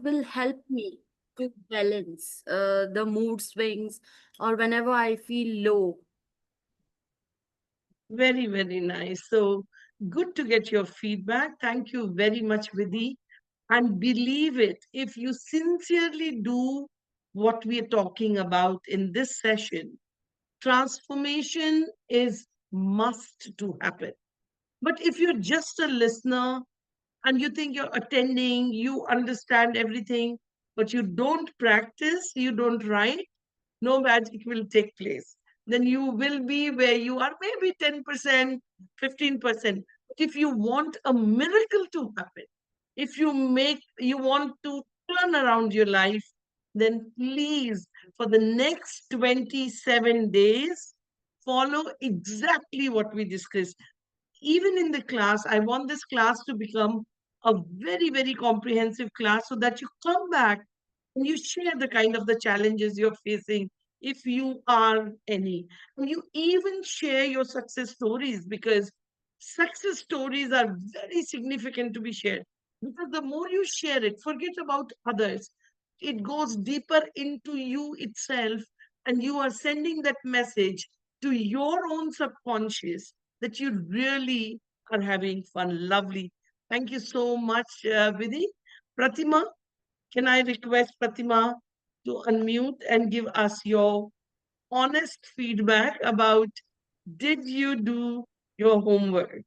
will help me to balance the mood swings or whenever I feel low. Very, very nice. So good to get your feedback. Thank you very much, Vidhi. And believe it, if you sincerely do what we are talking about in this session, transformation is must to happen. But if you're just a listener and you think you're attending, you understand everything, but you don't practice, you don't write, no magic will take place. Then you will be where you are, maybe 10%, 15%. But if you want a miracle to happen, if you want to turn around your life, then please, for the next 27 days, follow exactly what we discussed. Even in the class, I want this class to become a very, very comprehensive class so that you come back and you share the kind of the challenges you're facing, if you are any. And you even share your success stories, because success stories are very significant to be shared. Because the more you share it, forget about others. It goes deeper into you itself, and you are sending that message to your own subconscious that you really are having fun. Lovely. Thank you so much, Vidhi. Pratima, can I request Pratima to unmute and give us your honest feedback about, did you do your homework?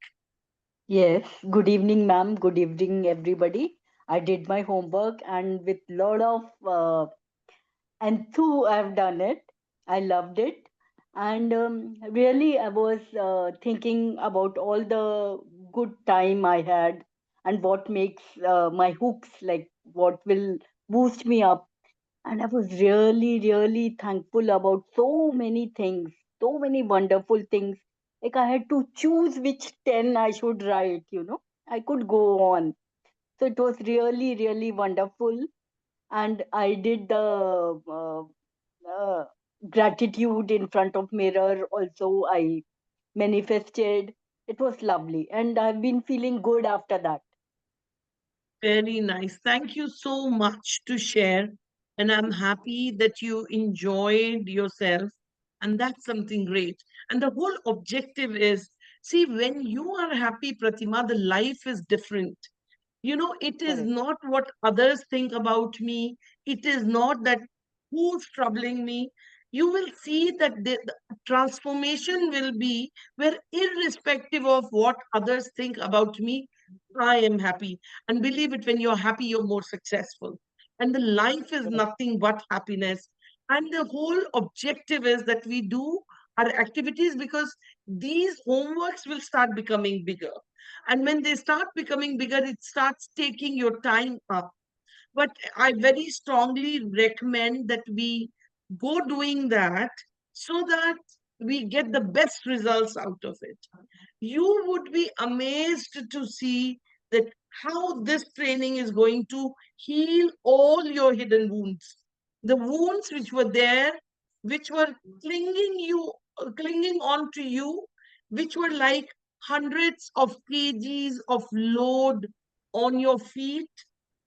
Yes, good evening, ma'am. Good evening, everybody. I did my homework and with lot of I've done it. I loved it. And really, I was thinking about all the good time I had and what makes my hooks, like what will boost me up. And I was really, really thankful about so many things, so many wonderful things. Like I had to choose which 10 I should write. I could go on. So it was really, really wonderful. And I did the uh, gratitude in front of mirror also. I manifested. It was lovely. And I've been feeling good after that. Very nice. Thank you so much to share. And I'm happy that you enjoyed yourself. And that's something great. And the whole objective is, see, when you are happy, Pratima, the life is different. It is Correct. not what others think about me. It is not that who's troubling me. You will see that the transformation will be where, irrespective of what others think about me, I am happy. And believe it, when you're happy, you're more successful. And the life is Correct. nothing but happiness. And the whole objective is that we do our activities, because these homeworks will start becoming bigger. And when they start becoming bigger, it starts taking your time up. But I very strongly recommend that we go doing that so that we get the best results out of it. You would be amazed to see that how this training is going to heal all your hidden wounds. The wounds which were there, which were clinging on to you, which were like hundreds of kgs of load on your feet,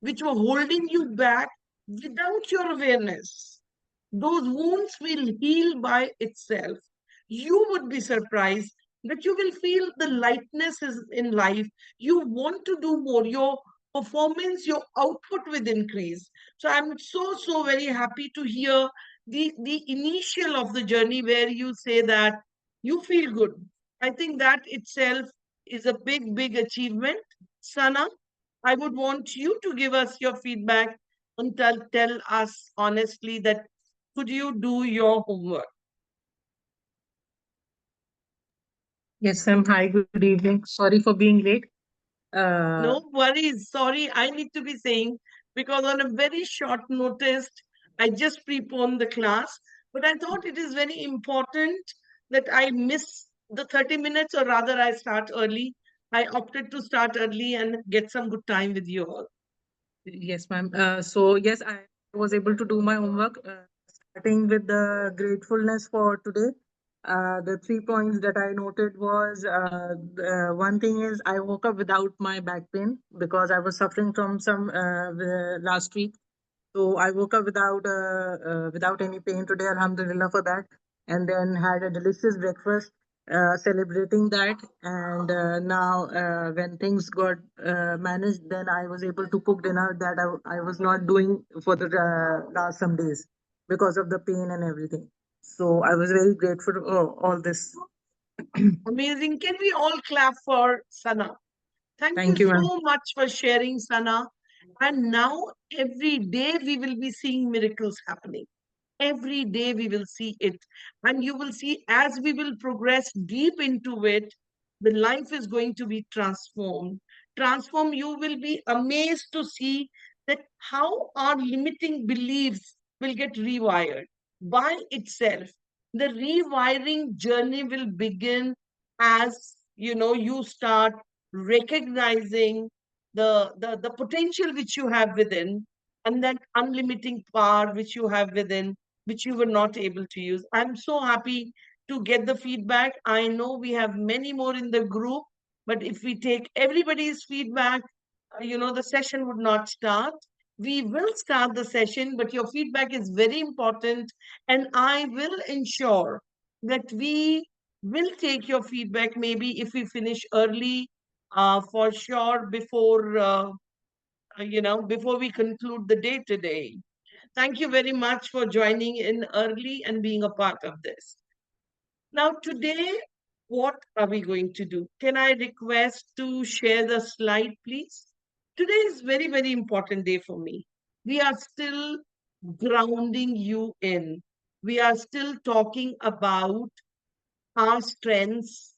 which were holding you back without your awareness. Those wounds will heal by itself. You would be surprised that you will feel the lightness is in life. You want to do more. Your performance, your output will increase. So I'm so, so very happy to hear the initial of the journey where you say that you feel good. I think that itself is a big, big achievement. Sana, I would want you to give us your feedback and tell us honestly that, could you do your homework? Yes, ma'am. Hi, good evening. Sorry for being late. No worries. Sorry, I need to be saying, because on a very short notice, I just preponed the class. But I thought it is very important that I miss the 30 minutes, or rather, I start early. I opted to start early and get some good time with you all. yes, ma'am. So yes, I was able to do my homework, starting with the gratefulness for today. The 3 points that I noted was one thing is I woke up without my back pain because I was suffering from some last week. So I woke up without any pain today, Alhamdulillah for that, and then had a delicious breakfast, celebrating that. And now, when things got managed, then I was able to cook dinner that I was not doing for the last some days because of the pain and everything. So I was very grateful for all this. Amazing. Can we all clap for Sana? Thank you Thank you, ma'am. so much for sharing, Sana. And now, every day, we will be seeing miracles happening. Every day, we will see it. And you will see as we will progress deep into it, the life is going to be transformed. Transform, you will be amazed to see that how our limiting beliefs will get rewired by itself. The rewiring journey will begin as you start recognizing the potential which you have within, and that unlimiting power which you have within, which you were not able to use. I'm so happy to get the feedback. I know we have many more in the group, but if we take everybody's feedback, the session would not start. We will start the session, but your feedback is very important, and I will ensure that we will take your feedback maybe if we finish early, for sure, before we conclude the day today. Thank you very much for joining in early and being a part of this. Now, today, what are we going to do? Can I request to share the slide, please? Today is very, very important day for me. We are still grounding you in. We are still talking about our strengths,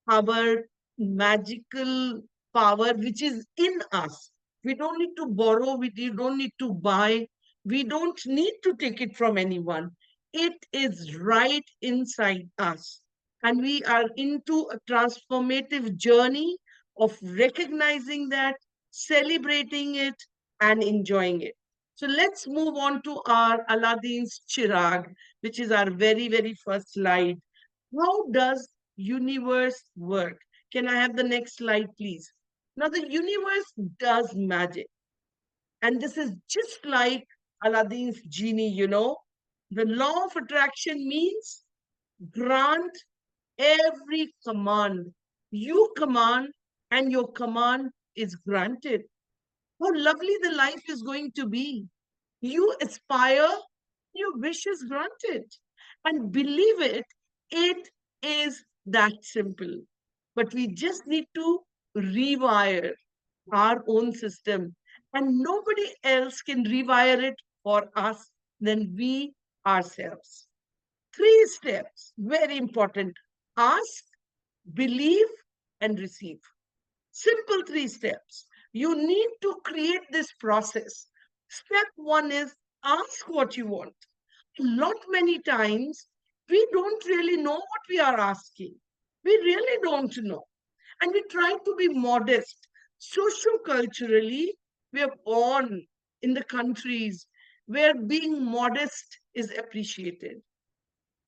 our magical power which is in us. We don't need to borrow, we don't need to buy, we don't need to take it from anyone. It is right inside us. And we are into a transformative journey of recognizing that, celebrating it, and enjoying it. So let's move on to our Aladdin's Chirag, which is our very, very first slide. How does universe work? Can I have the next slide, please? Now, the universe does magic. And this is just like Aladdin's genie. The law of attraction means grant every command. You command, and your command is granted. How lovely the life is going to be. You aspire, your wish is granted. And believe it, it is that simple. But we just need to rewire our own system. And nobody else can rewire it for us than we ourselves. 3 steps, very important: ask, believe, and receive. Simple 3 steps. You need to create this process. Step 1 is ask what you want. A lot many times we don't really know what we are asking. We really don't know. And we try to be modest. Socio-culturally, we are born in the countries where being modest is appreciated.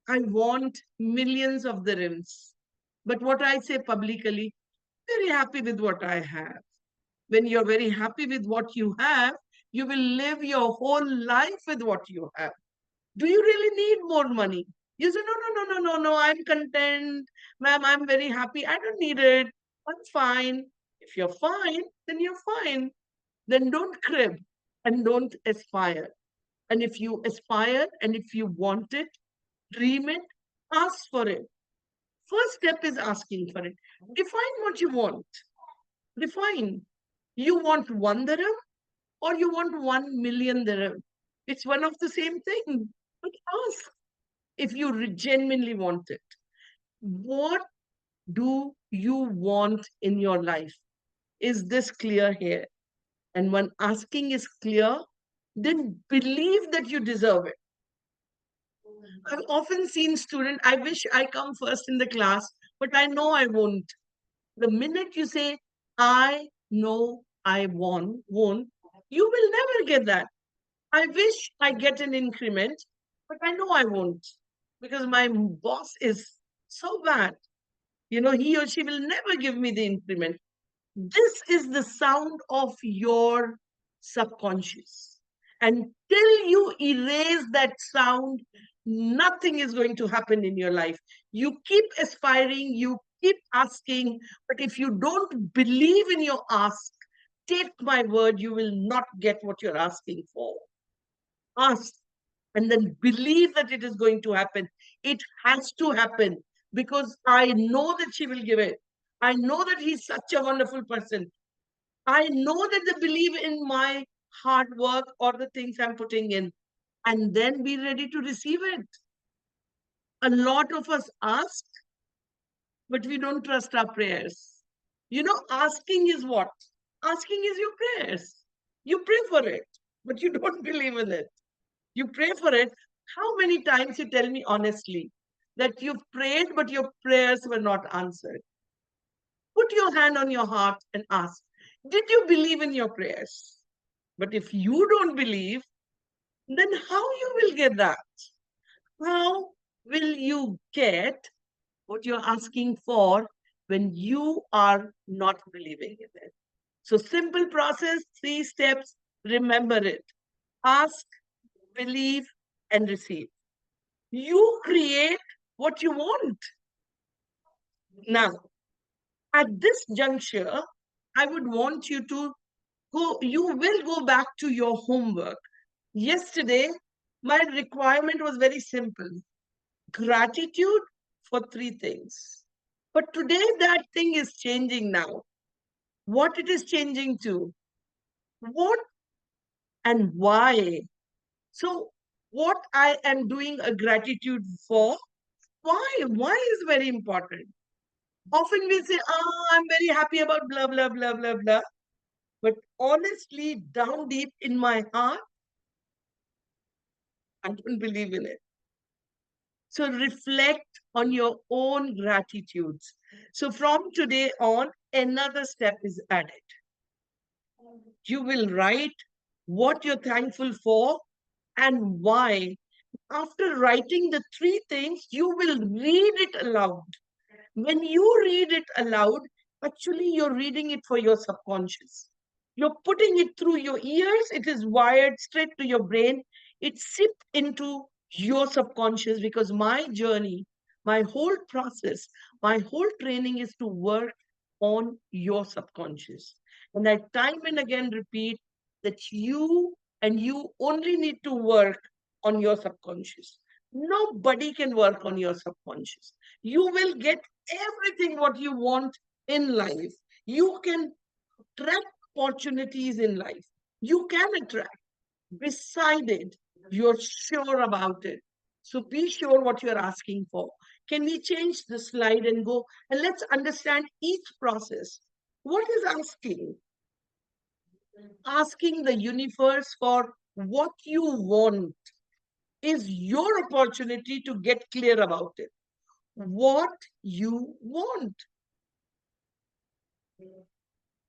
I want millions of dirhams. But what I say publicly, very happy with what I have. When you're very happy with what you have, you will live your whole life with what you have. Do you really need more money? You say, no, no, no, no, no, no, I'm content. Ma'am, I'm very happy. I don't need it. I'm fine. If you're fine, then you're fine. Then don't crib and don't aspire. And if you aspire and if you want it, dream it, ask for it. First step is asking for it. Define what you want. Define. You want 1 dirham or you want 1 million dirham. It's one of the same thing. But ask if you genuinely want it. What do you want in your life? Is this clear here? And when asking is clear, then believe that you deserve it. I've often seen students, I wish I come first in the class, but I know I won't. The minute you say, I know I won't, you will never get that. I wish I get an increment, but I know I won't because my boss is So bad. He or she will never give me the increment. This is the sound of your subconscious. Until you erase that sound, nothing is going to happen in your life. You keep aspiring, you keep asking, but if you don't believe in your ask, take my word, you will not get what you're asking for. Ask and then believe that it is going to happen. It has to happen because I know that she will give it. I know that he's such a wonderful person. I know that they believe in my hard work or the things I'm putting in, and then be ready to receive it. A lot of us ask, but we don't trust our prayers. Asking is what? Asking is your prayers. You pray for it, but you don't believe in it. You pray for it. How many times you tell me honestly that you've prayed, but your prayers were not answered? Put your hand on your heart and ask, did you believe in your prayers? But if you don't believe, then how you will get that? How will you get what you're asking for when you are not believing in it? So simple process, 3 steps, remember it. Ask, believe, and receive. You create what you want. Now, at this juncture, I would want you to you will go back to your homework. Yesterday, my requirement was very simple. Gratitude for 3 things. But today, that thing is changing now. What it is changing to? What and why? So, what I am doing a gratitude for? Why? Why is very important. Often we say, I'm very happy about blah, blah, blah, blah, blah. But honestly, down deep in my heart, I don't believe in it. So reflect on your own gratitudes. So from today on, another step is added. You will write what you're thankful for and why. After writing the 3 things, you will read it aloud. When you read it aloud, actually you're reading it for your subconscious. You're putting it through your ears, it is wired straight to your brain. It seeped into your subconscious because my journey, my whole process, my whole training is to work on your subconscious. And I time and again repeat that you and you only need to work on your subconscious. Nobody can work on your subconscious. You will get everything what you want in life. You can attract opportunities in life. You can attract. Beside it, you're sure about it. So be sure what you're asking for. Can we change the slide and go? And let's understand each process. What is asking? Asking the universe for what you want is your opportunity to get clear about it. What you want.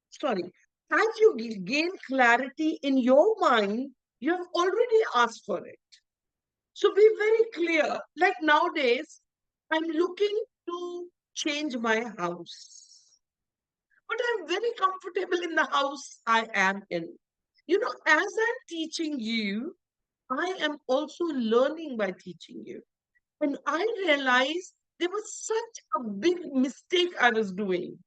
Sorry. As you gain clarity in your mind, you have already asked for it. So be very clear. Like nowadays, I'm looking to change my house. But I'm very comfortable in the house I am in. As I'm teaching you, I am also learning by teaching you. And I realized there was such a big mistake I was doing.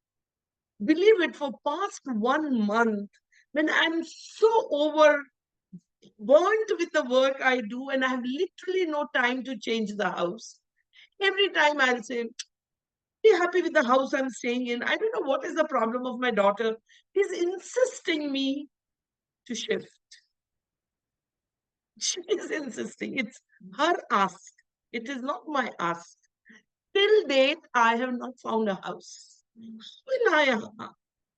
Believe it, for past 1 month, when I'm so overburnt with the work I do and I have literally no time to change the house. Every time I'll say, be happy with the house I'm staying in. I don't know what is the problem of my daughter. She's insisting me to shift. She is insisting. It's her ask. It is not my ask. Till date, I have not found a house. Will I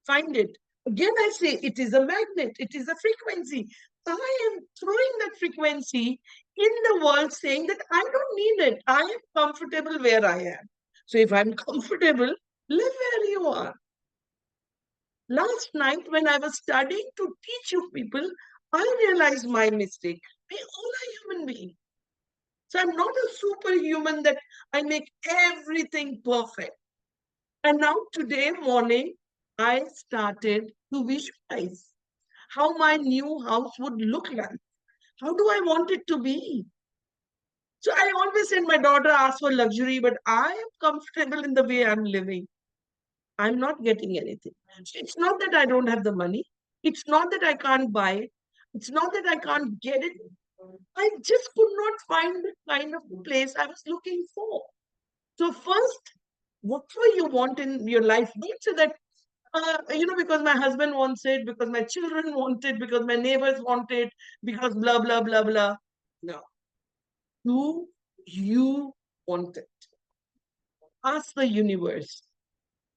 find it? Again, I say it is a magnet. It is a frequency. I am throwing that frequency in the world saying that I don't need it. I am comfortable where I am. So if I'm comfortable, live where you are. Last night, when I was studying to teach you people, I realized my mistake. We all are human beings. So I'm not a superhuman that I make everything perfect. And now today morning, I started to visualize how my new house would look like. How do I want it to be? So I always said my daughter asks for luxury, but I am comfortable in the way I'm living. I'm not getting anything. So it's not that I don't have the money. It's not that I can't buy it. It's not that I can't get it. I just could not find the kind of place I was looking for. So first, whatever you want in your life, don't say that, because my husband wants it, because my children want it, because my neighbors want it, because blah, blah, blah, blah. No. Do you want it? Ask the universe.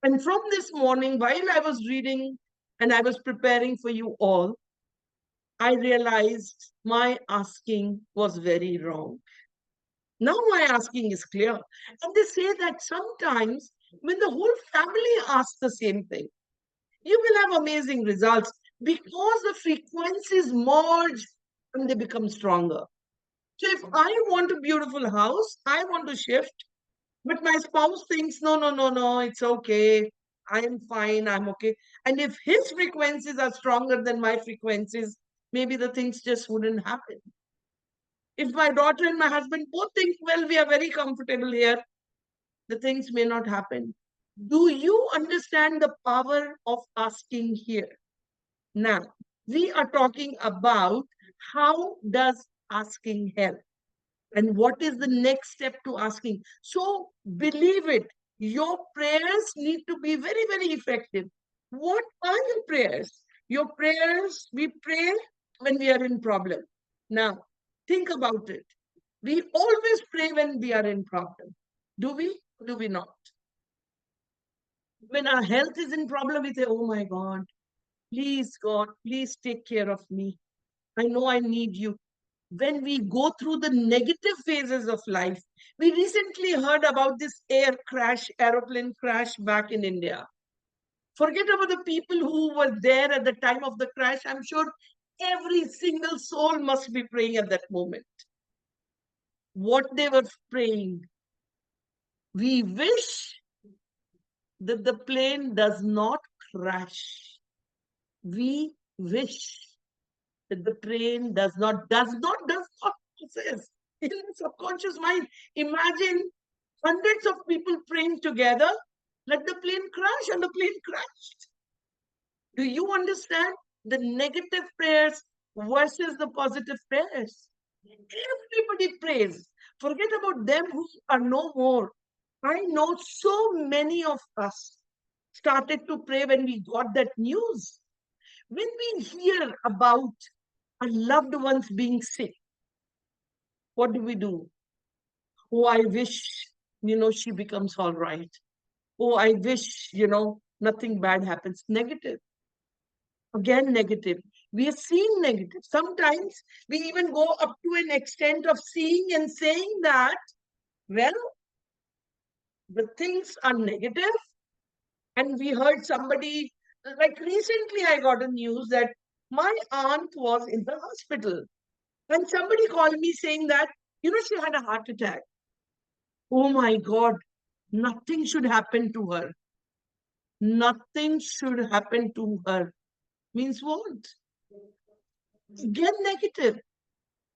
And from this morning, while I was reading and I was preparing for you all, I realized my asking was very wrong. Now my asking is clear. And they say that sometimes when the whole family asks the same thing, you will have amazing results because the frequencies merge and they become stronger. So if I want a beautiful house, I want to shift, but my spouse thinks, no, no, no, no, it's okay. I am fine. I'm okay. And if his frequencies are stronger than my frequencies, maybe the things just wouldn't happen. If my daughter and my husband both think, well, we are very comfortable here, the things may not happen. Do you understand the power of asking here? Now, we are talking about how does asking help? And what is the next step to asking? So believe it, your prayers need to be very, very effective. What are your prayers? Your prayers, we pray when we are in problem. Now, think about it. We always pray when we are in problem. Do we? Do we not? When our health is in problem, we say, oh my God, please take care of me. I know I need you. When we go through the negative phases of life, we recently heard about this aeroplane crash back in India. Forget about the people who were there at the time of the crash. I'm sure every single soul must be praying at that moment. What they were praying, we wish that the plane does not crash. We wish that the plane does not possess in the subconscious mind. Imagine hundreds of people praying together, let the plane crash, and the plane crashed. Do you understand the negative prayers versus the positive prayers? Everybody prays. Forget about them who are no more. I know so many of us started to pray when we got that news. When we hear about our loved ones being sick, what do? Oh, I wish, she becomes all right. Oh, I wish, nothing bad happens. Negative. Again, negative. We are seeing negative. Sometimes we even go up to an extent of seeing and saying that, well, the things are negative. And we heard somebody, like recently I got a news that my aunt was in the hospital. And somebody called me saying that, she had a heart attack. Oh my God, nothing should happen to her. Nothing should happen to her. Means what? Again, negative.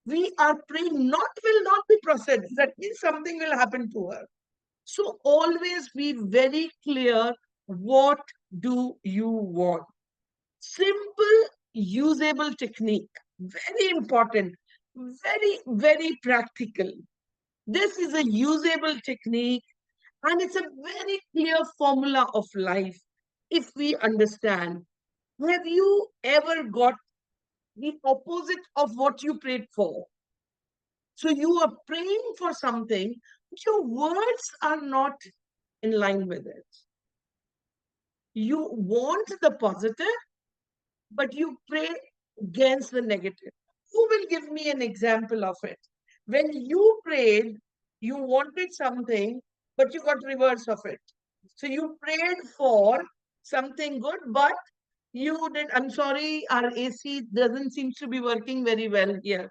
We are praying not will not be processed. That means something will happen to her. So always be very clear. What do you want? Simple, usable technique. Very important. Very, very practical. This is a usable technique. And it's a very clear formula of life if we understand. Have you ever got the opposite of what you prayed for? So you are praying for something, but your words are not in line with it. You want the positive, but you pray against the negative. Who will give me an example of it? When you prayed, you wanted something, but you got reverse of it. So you prayed for something good, but you did. I'm sorry, our AC doesn't seem to be working very well here.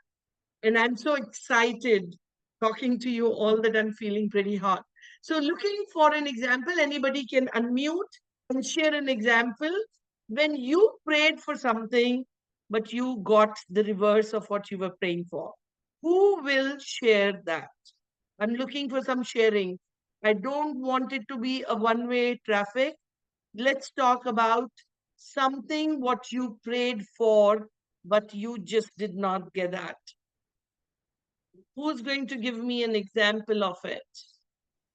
And I'm so excited talking to you all that I'm feeling pretty hot. So, looking for an example, anybody can unmute and share an example when you prayed for something, but you got the reverse of what you were praying for. Who will share that? I'm looking for some sharing. I don't want it to be a one-way traffic. Let's talk about something what you prayed for, but you just did not get that. Who's going to give me an example of it?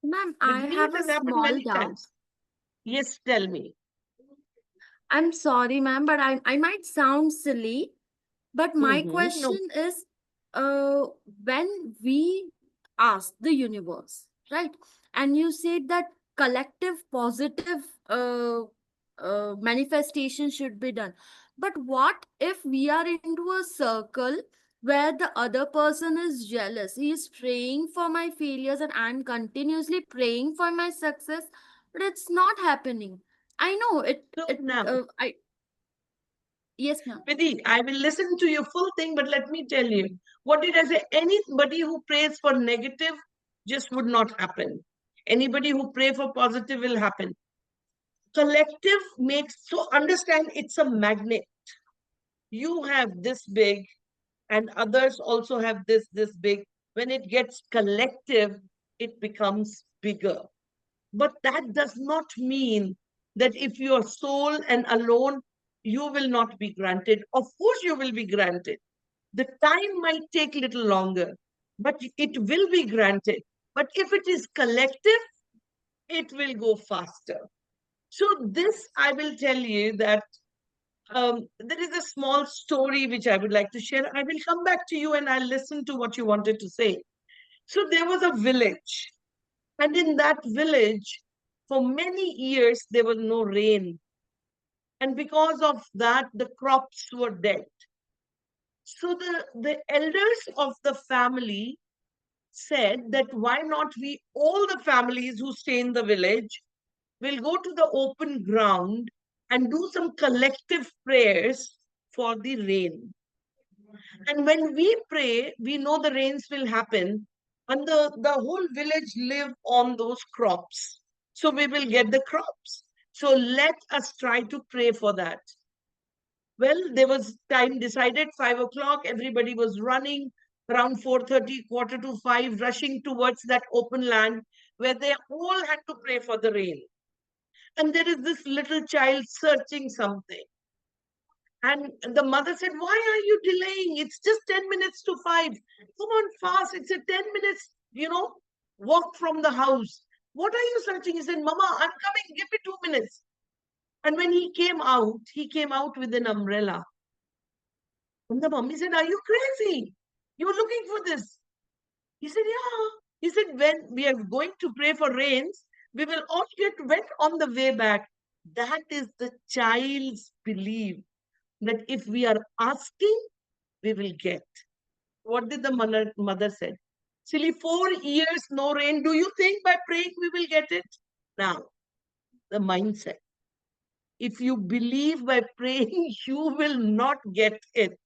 Ma'am, With I me, have it a has happened small many doubt. times. Yes, tell me. I'm sorry, ma'am, but I might sound silly, but my No. question is, uh, when we ask the universe, right? And you said that collective positive manifestation should be done. But what if we are into a circle where the other person is jealous? He is praying for my failures and I'm continuously praying for my success, but it's not happening. I know it. So It. now, I Yes, ma'am. Vidhi, I will listen to your full thing, but let me tell you, what did I say? Anybody who prays for negative just would not happen. Anybody who pray for positive will happen. Collective makes, so understand it's a magnet. You have this big and others also have this big. When it gets collective, it becomes bigger. But that does not mean that if you are sole and alone, you will not be granted. Of course, you will be granted. The time might take a little longer, but it will be granted. But if it is collective, it will go faster. So, this I will tell you that there is a small story which I would like to share. I will come back to you and I'll listen to what you wanted to say. So, there was a village, and in that village, for many years, there was no rain. And because of that, the crops were dead. So, the elders of the family said that why not we, all the families who stay in the village, will go to the open ground and do some collective prayers for the rain. And when we pray, we know the rains will happen, and the whole village live on those crops. So we will get the crops. So let us try to pray for that. Well, there was time decided, 5 o'clock, everybody was running around 4:30, quarter to 5, rushing towards that open land where they all had to pray for the rain. And there is this little child searching something. And the mother said, why are you delaying? It's just 10 minutes to 5. Come on fast. It's a 10 minutes, walk from the house. What are you searching? He said, Mama, I'm coming. Give me 2 minutes. And when he came out with an umbrella. And the mommy said, are you crazy? You're looking for this. He said, yeah. He said, when we are going to pray for rains, we will all get wet on the way back. That is the child's belief that if we are asking, we will get. What did the mother said? Silly, 4 years, no rain. Do you think by praying we will get it? Now, the mindset. If you believe by praying, you will not get it.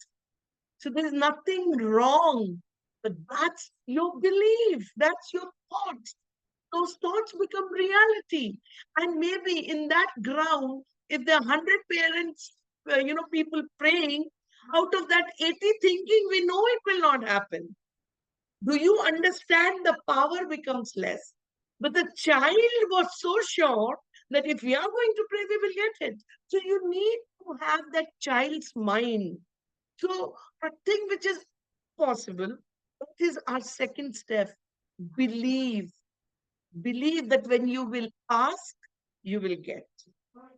So there's nothing wrong. But that's your belief. That's your thoughts. Those thoughts become reality. And maybe in that ground, if there are 100 parents, people praying, out of that 80 thinking, we know it will not happen. Do you understand? The power becomes less. But the child was so sure that if we are going to pray, we will get it. So you need to have that child's mind. So a thing which is possible, that is our second step. Believe. Believe that when you will ask, you will get.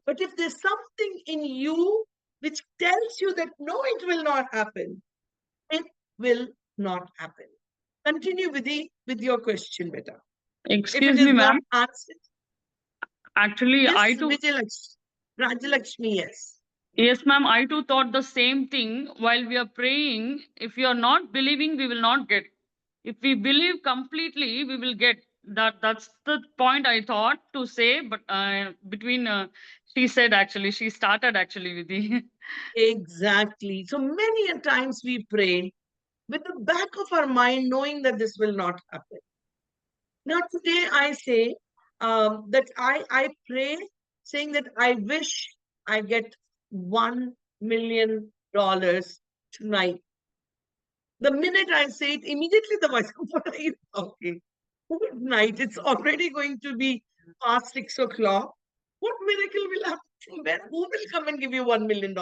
But if there's something in you which tells you that no, it will not happen, it will not happen. Continue with your question, beta. If it Excuse is me, not ma'am. answered, Actually, yes, I too, Rajalakshmi, yes. yes, ma'am, I too thought the same thing while we are praying. If you are not believing, we will not get. If we believe completely, we will get. That's the point I thought to say, but between she said actually, she started actually with the Exactly. So many a times we pray, with the back of our mind, knowing that this will not happen. Now, today I say that I pray saying that I wish I get $1 million tonight. The minute I say it, immediately the voice comes, what are you talking? Good night. It's already going to be past 6 o'clock. What miracle will happen? Who will come and give you $1 million?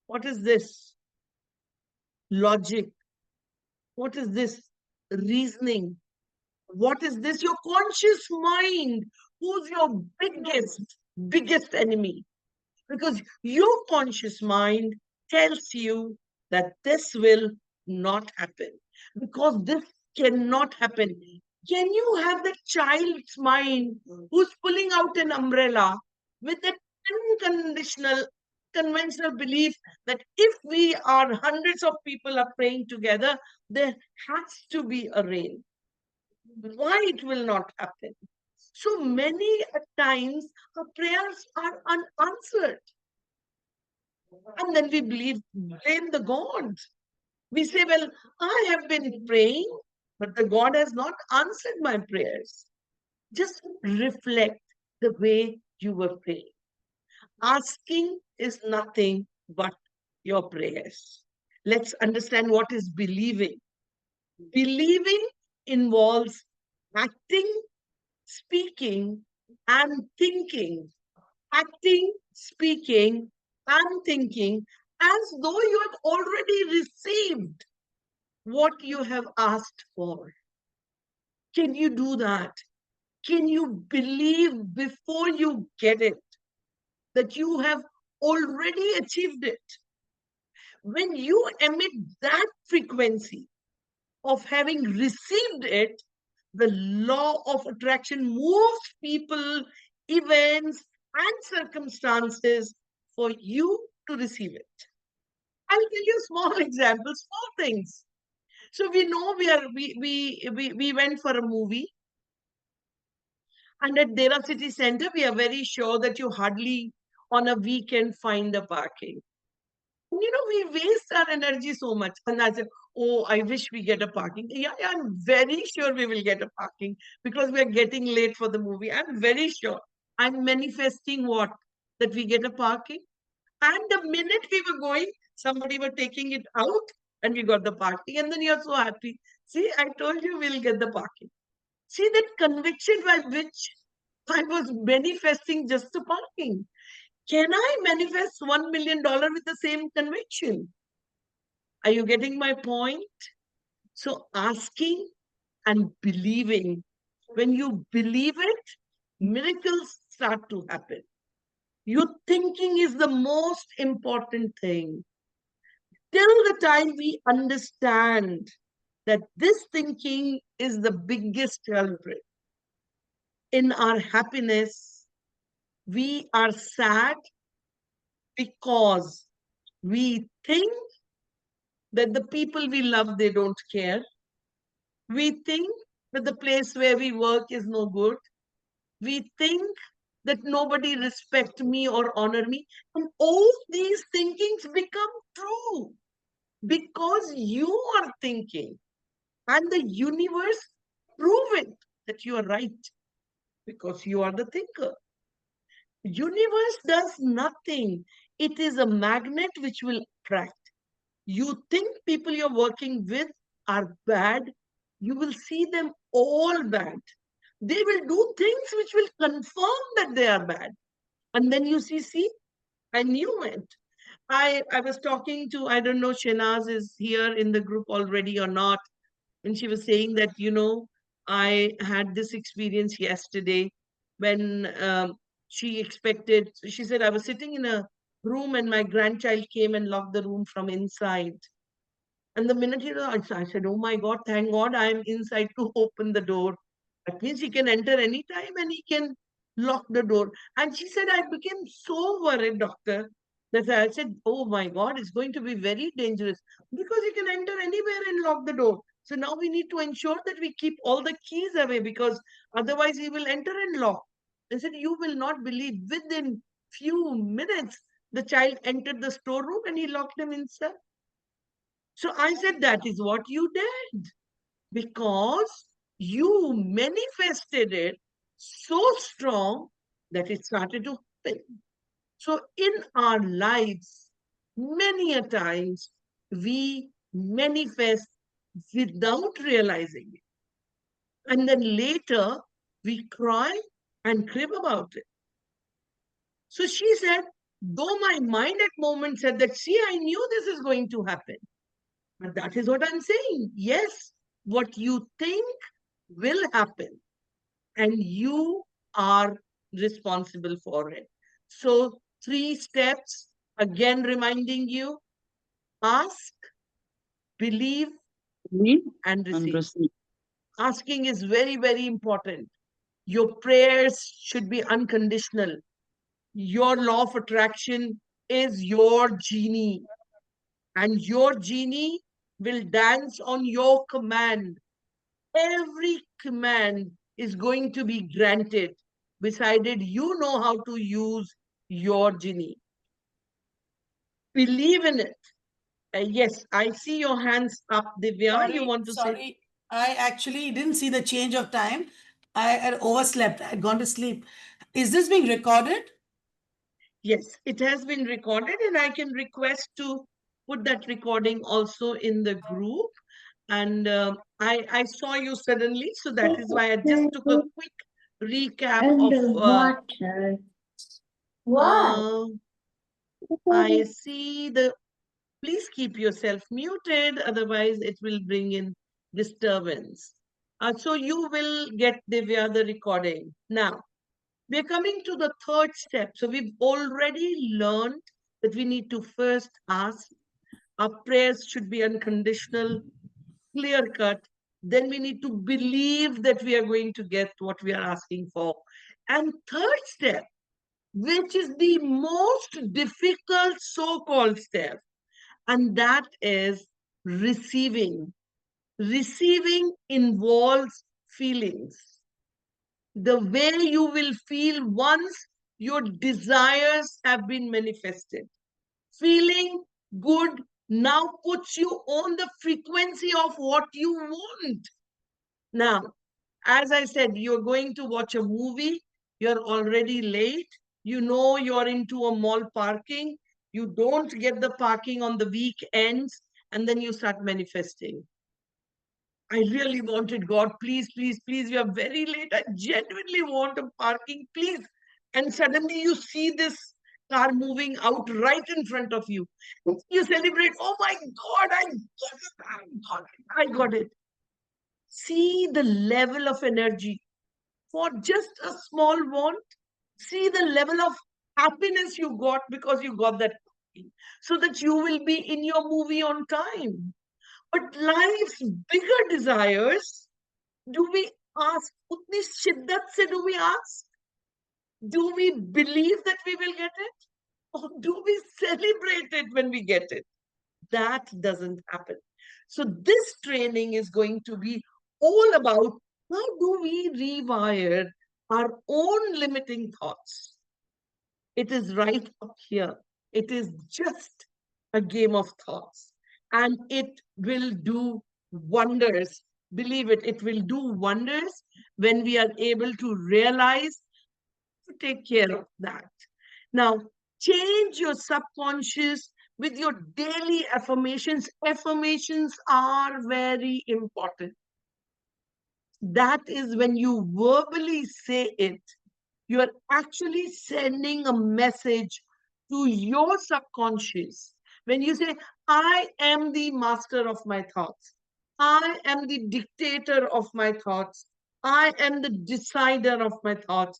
What is this? Logic. What is this? Reasoning. What is this? Your conscious mind. Who's your biggest enemy? Because your conscious mind tells you that this will not happen, because this cannot happen. Can you have the child's mind who's pulling out an umbrella with that unconditional, conventional belief that if we are hundreds of people are praying together, there has to be a rain? Why it will not happen? So many times our prayers are unanswered. And then we blame the God. We say, well, I have been praying, but the God has not answered my prayers. Just reflect the way you were praying. Asking is nothing but your prayers. Let's understand what is believing. Believing involves acting, speaking, and thinking. Acting, speaking, and thinking as though you have already received what you have asked for. Can you do that? Can you believe before you get it that you have already achieved it? When you emit that frequency of having received it, the law of attraction moves people, events, and circumstances for you to receive it. I'll give you small examples, small things. So we know we went for a movie, and at Dera City Center, we are very sure that you hardly on a weekend find a parking. We waste our energy so much. And I said, oh, I wish we get a parking. Yeah, I'm very sure we will get a parking because we are getting late for the movie. I'm very sure. I'm manifesting what? That we get a parking. And the minute we were going, somebody were taking it out and we got the parking. And then you're so happy. See, I told you we'll get the parking. See that conviction by which I was manifesting just the parking. Can I manifest $1 million with the same conviction? Are you getting my point? So asking and believing. When you believe it, miracles start to happen. Your thinking is the most important thing. Till the time we understand that this thinking is the biggest culprit in our happiness, we are sad because we think that the people we love, they don't care. We think that the place where we work is no good. We think that nobody respect me or honor me. And all these thinkings become true because you are thinking. And the universe prove it that you are right because you are the thinker. Universe does nothing. It is a magnet which will attract. You think people you're working with are bad, you will see them all bad. They will do things which will confirm that they are bad. And then you see, I knew it. I was talking to, I don't know, Shenaz is here in the group already or not. And she was saying that, I had this experience yesterday when she said, I was sitting in a room and my grandchild came and locked the room from inside. And the minute I said, oh my God, thank God I am inside to open the door. That means he can enter anytime and he can lock the door. And she said, I became so worried, doctor, that I said, oh my God, it's going to be very dangerous because he can enter anywhere and lock the door. So now we need to ensure that we keep all the keys away because otherwise he will enter and lock. I said, you will not believe within few minutes, the child entered the storeroom and he locked him inside. So I said, that is what you did, because you manifested it so strong that it started to happen. So in our lives, many a times we manifest without realizing it. And then later we cry and crib about it. So she said, though my mind at moment said that, see, I knew this is going to happen. But that is what I'm saying. Yes, what you think will happen, and you are responsible for it. So, 3 steps, again reminding you: ask, believe, Believe and and receive. receive. Asking is very, very important. Your prayers should be unconditional. Your law of attraction is your genie, and your genie will dance on your command. Every command is going to be granted, decided you know how to use your genie. Believe in it. Yes, I see your hands up, Divya. You Sorry, want to say? sorry. I actually didn't see the change of time. I had overslept. I had gone to sleep. Is this being recorded? Yes, it has been recorded, and I can request to put that recording also in the group. And I saw you suddenly, so that is why I just took a quick recap of. Underwater. Why? Uh, I see the. Please keep yourself muted, otherwise it will bring in disturbance. So you will get, Divya, the recording. Now, we're coming to the third step. So we've already learned that we need to first ask. Our prayers should be unconditional, clear cut. Then we need to believe that we are going to get what we are asking for. And third step, which is the most difficult so-called step, and that is receiving. Receiving involves feelings. The way you will feel once your desires have been manifested. Feeling good now puts you on the frequency of what you want. Now, as I said, you're going to watch a movie, you're already late, you know you're into a mall parking, you don't get the parking on the weekends, and then you start manifesting. I really wanted, God, please, please, please, we are very late. I genuinely want a parking, please. And suddenly you see this car moving out right in front of you. You celebrate, oh my God, I got it, I got it. See the level of energy for just a small want. See the level of happiness you got because you got that parking, so that you will be in your movie on time. But life's bigger desires, do we ask? Utni shiddat se do we ask? Do we believe that we will get it? Or do we celebrate it when we get it? That doesn't happen. So this training is going to be all about how do we rewire our own limiting thoughts. It is right up here. It is just a game of thoughts, and it will do wonders. Believe it, it will do wonders when we are able to realize to take care of that. Now, change your subconscious with your daily affirmations. Affirmations are very important. That is when you verbally say it, you are actually sending a message to your subconscious. When you say, I am the master of my thoughts, I am the dictator of my thoughts, I am the decider of my thoughts,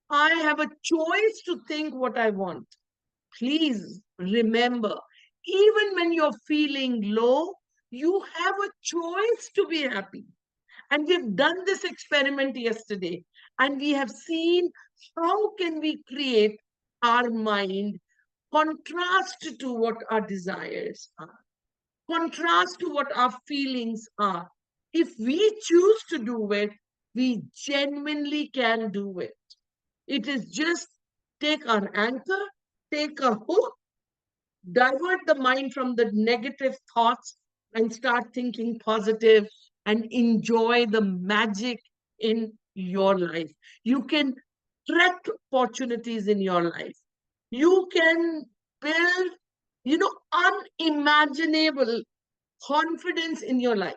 I have a choice to think what I want. Please remember, even when you're feeling low, you have a choice to be happy. And we've done this experiment yesterday, and we have seen how can we create our mind contrast to what our desires are, contrast to what our feelings are. If we choose to do it, we genuinely can do it. It is just take our anchor, take a hook, divert the mind from the negative thoughts, and start thinking positive and enjoy the magic in your life. You can track opportunities in your life. You can build, unimaginable confidence in your life.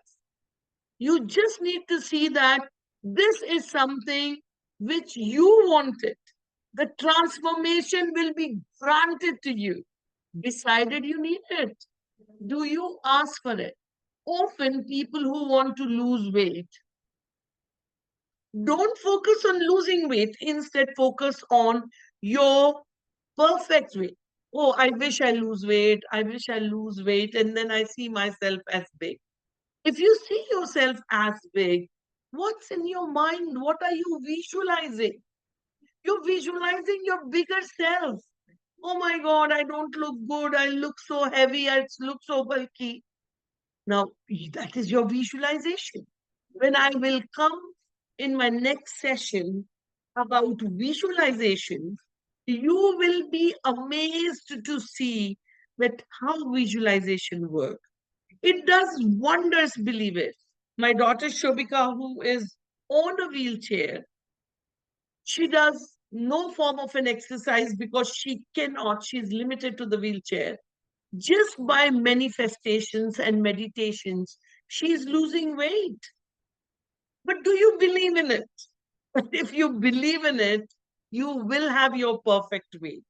You just need to see that this is something which you wanted. The transformation will be granted to you. Decided you need it. Do you ask for it? Often, people who want to lose weight don't focus on losing weight, instead, focus on your perfect weight. Oh, I wish I lose weight. I wish I lose weight. And then I see myself as big. If you see yourself as big, what's in your mind? What are you visualizing? You're visualizing your bigger self. Oh my God, I don't look good. I look so heavy. I look so bulky. Now, that is your visualization. When I will come in my next session about visualization, you will be amazed to see that how visualization works. It does wonders, believe it. My daughter Shobika, who is on a wheelchair, she does no form of an exercise because she cannot, she's limited to the wheelchair. Just by manifestations and meditations, she's losing weight. But do you believe in it? But if you believe in it, you will have your perfect weight.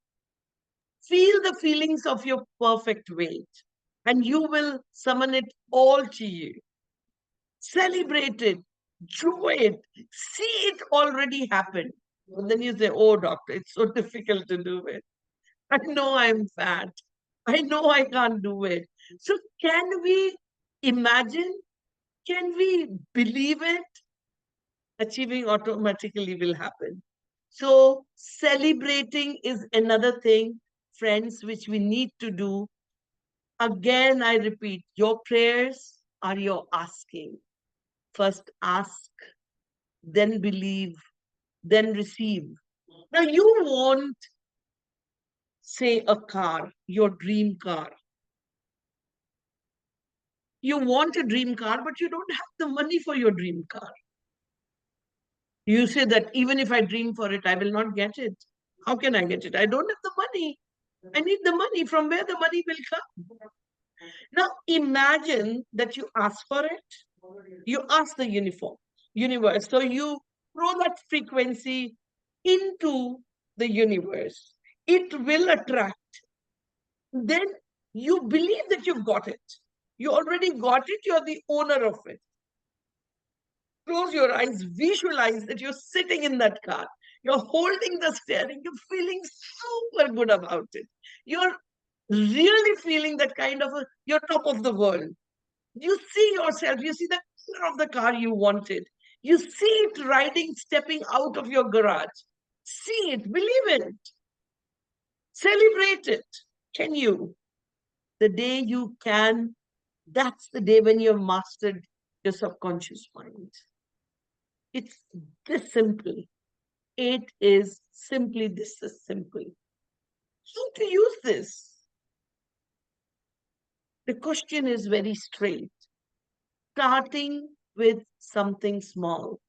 Feel the feelings of your perfect weight, and you will summon it all to you. Celebrate it, enjoy it, see it already happen. And then you say, oh, doctor, it's so difficult to do it. I know I'm fat. I know I can't do it. So, can we imagine? Can we believe it? Achieving automatically will happen. So, celebrating is another thing, friends, which we need to do. Again, I repeat, your prayers are your asking. First ask, then believe, then receive. Now, you want, say, a car, your dream car. You want a dream car, but you don't have the money for your dream car. You say that even if I dream for it, I will not get it. How can I get it? I don't have the money. I need the money. From where the money will come? Now imagine that you ask for it. You ask the universe. So you throw that frequency into the universe. It will attract. Then you believe that you've got it. You already got it. You're the owner of it. Close your eyes, visualize that you're sitting in that car. You're holding the steering. You're feeling super good about it. You're really feeling that kind of you're top of the world. You see yourself, you see the color of the car you wanted. You see it riding, stepping out of your garage. See it, believe it, celebrate it. Can you? The day you can, that's the day when you've mastered your subconscious mind. It's this simple. It is simply this simple. How to use this? The question is very straight. Starting with something small,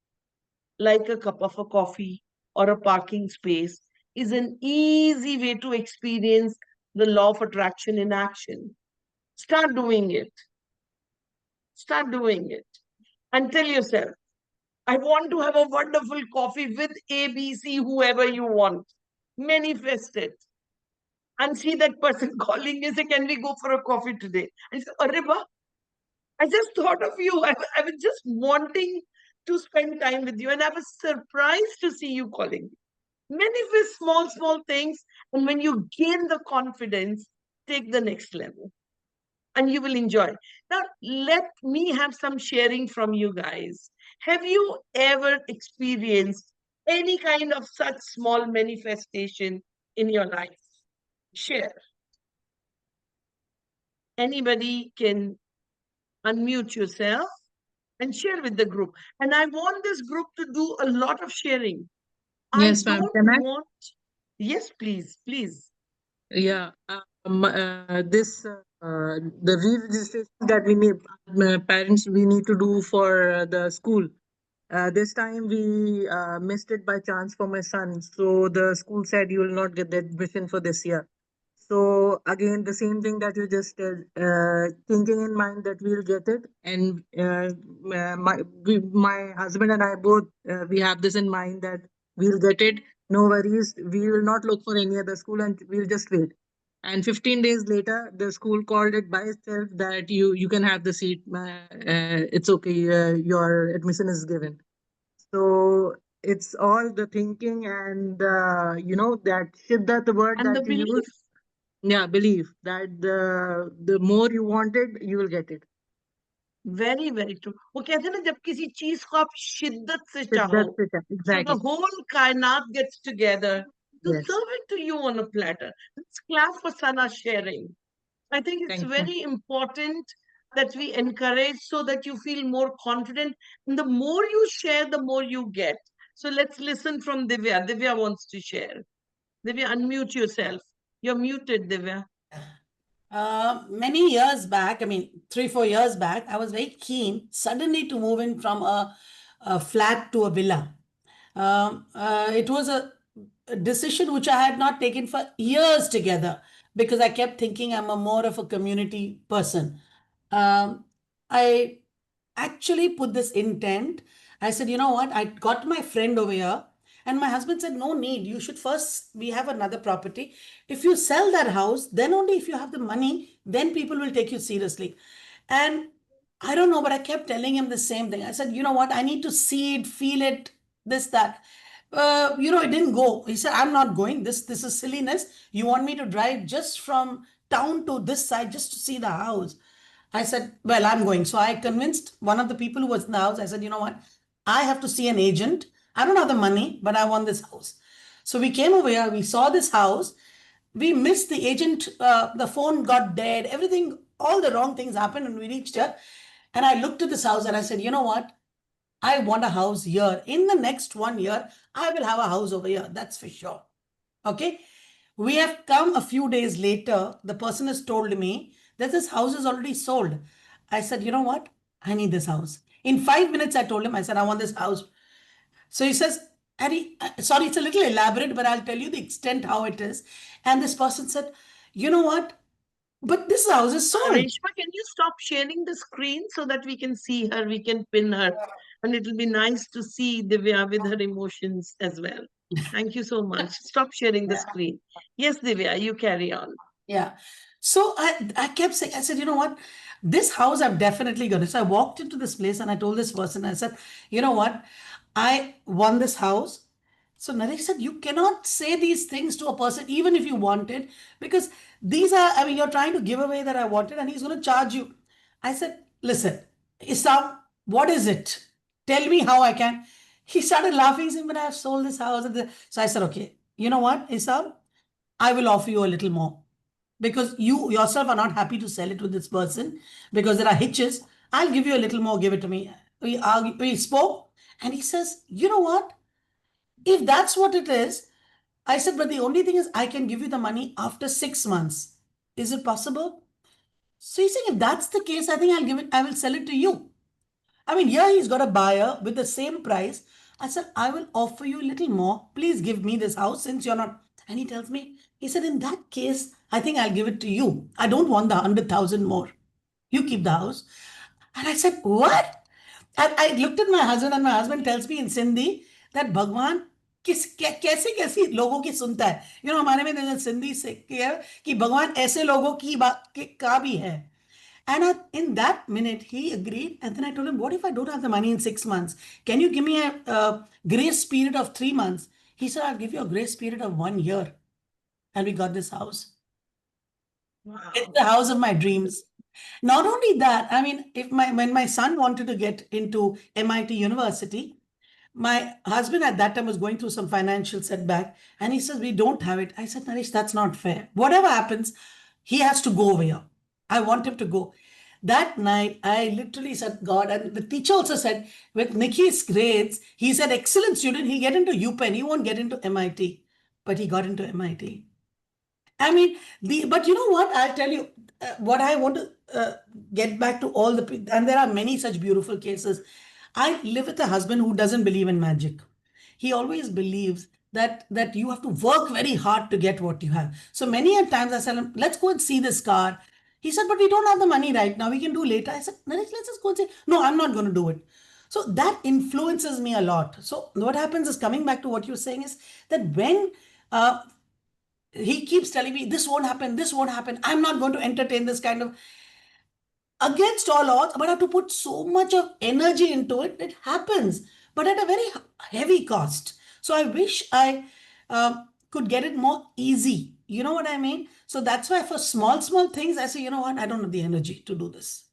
like a cup of a coffee or a parking space, is an easy way to experience the law of attraction in action. Start doing it. Start doing it. And tell yourself, I want to have a wonderful coffee with ABC, whoever you want. Manifest it. And see that person calling you, say, can we go for a coffee today? And say, Ariba, I just thought of you. I was just wanting to spend time with you. And I was surprised to see you calling me. Manifest small, small things. And when you gain the confidence, take the next level. And you will enjoy. Now, let me have some sharing from you guys. Have you ever experienced any kind of such small manifestation in your life? Share. Anybody can unmute yourself and share with the group. And I want this group to do a lot of sharing. I Yes, ma'am. don't Can I? want, yes, please, please. Yeah. This the re-registration that we need, parents, we need to do for the school. This time we missed it by chance for my son. So the school said you will not get the admission for this year. So again, the same thing that you just said, thinking in mind that we'll get it, and my husband and I both, we have this in mind that we'll get it. No worries, we will not look for any other school, and we'll just wait. And 15 days later, the school called it by itself that you can have the seat. It's okay. Your admission is given. So it's all the thinking and that shidda, the word And the that you belief. use. Yeah, believe that the more you want it, you will get it. Very very true. वो कहते हैं ना, जब किसी चीज को आप शिद्दत से चाहो, Shiddat se so the exactly. whole kainat gets together to Yes. serve it to you on a platter. Let's clap for Sana sharing. I think it's Thank you. very important that we encourage so that you feel more confident. And the more you share, the more you get. So let's listen from Divya. Divya wants to share. Divya, unmute yourself. You're muted, Divya. Many years back, I mean, 3, 4 years back, I was very keen suddenly to move in from a flat to a villa. It was a decision which I had not taken for years together because I kept thinking I'm a more of a community person. Um, I actually put this intent. I said, you know what? I got my friend over here, and my husband said, no need. You should first, we have another property. If you sell that house, then only if you have the money, then people will take you seriously. And I don't know, but I kept telling him the same thing. I said, you know what? I need to see it, feel it, this, that. It didn't go. He said, I'm not going. This is silliness. You want me to drive just from town to this side just to see the house? I said, well, I'm going. So I convinced one of the people who was in the house. I said, you know what? I have to see an agent. I don't have the money, but I want this house. So we came over here. We saw this house. We missed the agent. The phone got dead. Everything, all the wrong things happened. And we reached here. And I looked at this house and I said, you know what? I want a house here. In the next 1 year, I will have a house over here. That's for sure. Okay. We have come a few days later. The person has told me that this house is already sold. I said, you know what? I need this house. In 5 minutes, I told him, I said, I want this house. So he says, sorry, it's a little elaborate, but I'll tell you the extent how it is. And this person said, you know what? But this house is sold. Reshma, can you stop sharing the screen so that we can see her, we can pin her, and it'll be nice to see Divya with her emotions as well. Thank you so much. Stop sharing the screen. Yes, Divya, you carry on. Yeah. So I kept saying, I said, you know what? This house I'm definitely going to. So I walked into this place and I told this person, I said, you know what? I won this house. So Naresh said, you cannot say these things to a person, even if you want it, because these are, I mean, you're trying to give away that I want it and he's going to charge you. I said, listen, Isam, what is it? Tell me how I can. He started laughing. He said, but I've sold this house. So I said, okay, you know what, Isam? I will offer you a little more because you yourself are not happy to sell it to this person because there are hitches. I'll give you a little more, give it to me. We spoke and he says, you know what? If that's what it is, I said, but the only thing is I can give you the money after 6 months. Is it possible? So he's saying, if that's the case, I think I will sell it to you. I mean, here he's got a buyer with the same price. I said, I will offer you a little more. Please give me this house since you're not. And he tells me, he said, in that case, I think I'll give it to you. I don't want the 100,000 more. You keep the house. And I said, what? And I looked at my husband and my husband tells me in Sindhi that Bhagwan कैसे कैसे लोगों की सुनता है हमारे में सिंधी से कि भगवान ऐसे लोगों की बात का भी है. And in that minute, he agreed. And then I told him, what if I don't have the money in 6 months? Can you give me a grace period of 3 months? He said, I'll give you a grace period of 1 year. And we got this house. Wow. It's the house of my dreams. Not only that, I mean, when my son wanted to get into MIT University, my husband at that time was going through some financial setback and he says, we don't have it. I said, Naresh, that's not fair. Whatever happens, he has to go over here. I want him to go. That night, I literally said, God, and the teacher also said, with Nikki's grades, he said, excellent student, he'll get into UPenn, he won't get into MIT. But he got into MIT. I mean, but you know what? I'll tell you, what I want to get back to all the, and there are many such beautiful cases. I live with a husband who doesn't believe in magic. He always believes that you have to work very hard to get what you have. So many a times I said, let's go and see this car. He said, but we don't have the money right now. We can do later. I said, Naresh, let's just go and say, no, I'm not going to do it. So that influences me a lot. So what happens is, coming back to what you're saying, is that when uh, he keeps telling me this won't happen, this won't happen, I'm not going to entertain this kind of, against all odds, but I have to put so much of energy into it. It happens, but at a very heavy cost. So I wish I could get it more easy. You know what I mean? So that's why for small things, I say, you know what, I don't have the energy to do this.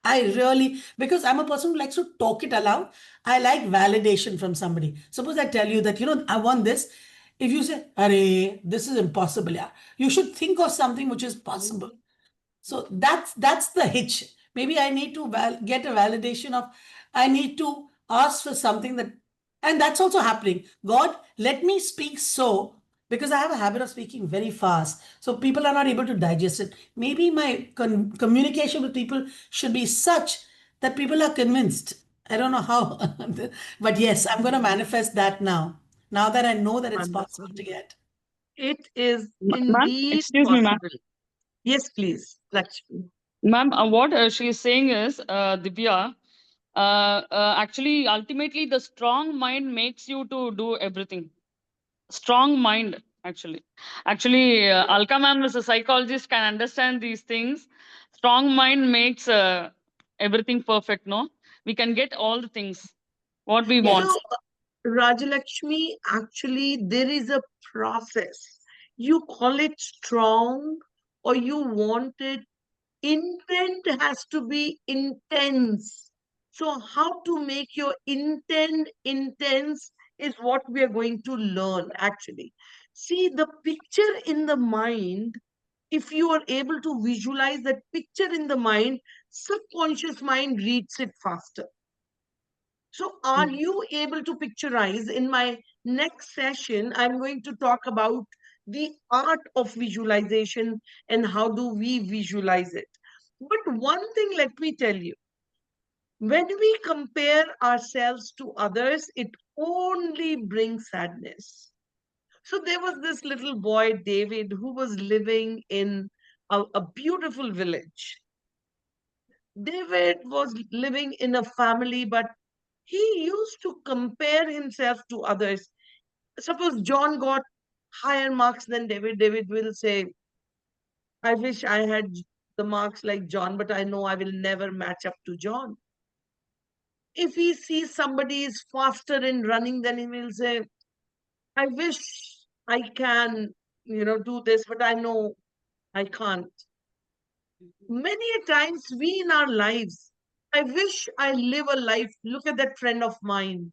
I really, because I'm a person who likes to talk it aloud. I like validation from somebody. Suppose I tell you that, I want this. If you say, Arey, this is impossible, yeah, you should think of something which is possible. So that's the hitch. Maybe I need to get a validation of, I need to ask for something that, and that's also happening. God, let me speak so, because I have a habit of speaking very fast. So people are not able to digest it. Maybe my communication with people should be such that people are convinced. I don't know how, but yes, I'm going to manifest that now. Now that I know that it's possible Wonderful. to get. It is Ma'am, indeed excuse me, ma'am. possible. Yes, please, Lakshmi. Ma'am, what she is saying is, Divya, actually, ultimately, the strong mind makes you to do everything. Strong mind, actually, Alka ma'am is a psychologist, can understand these things. Strong mind makes everything perfect. No, we can get all the things what we Yes. want. So, Rajalakshmi, actually, there is a process. You call it strong or you want it, intent has to be intense. So, how to make your intent intense is what we are going to learn actually. See, the picture in the mind, if you are able to visualize that picture in the mind, subconscious mind reads it faster. So, are you able to picturize? In my next session, I'm going to talk about the art of visualization and how do we visualize it. But one thing, let me tell you, when we compare ourselves to others, it only brings sadness. So, there was this little boy, David, who was living in a beautiful village. David was living in a family, but he used to compare himself to others. Suppose John got higher marks than David, David will say, I wish I had the marks like John, but I know I will never match up to John. If he sees somebody is faster in running, then he will say, I wish I can, do this, but I know I can't. Many a times we in our lives, I wish I live a life. Look at that friend of mine,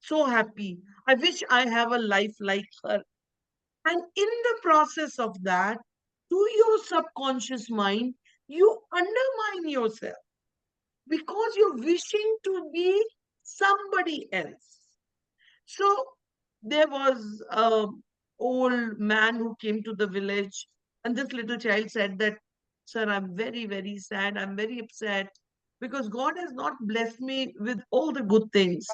so happy. I wish I have a life like her. And in the process of that, to your subconscious mind, you undermine yourself because you're wishing to be somebody else. So there was a old man who came to the village, and this little child said that, Sir, I'm very, very sad. I'm very upset because God has not blessed me with all the good things.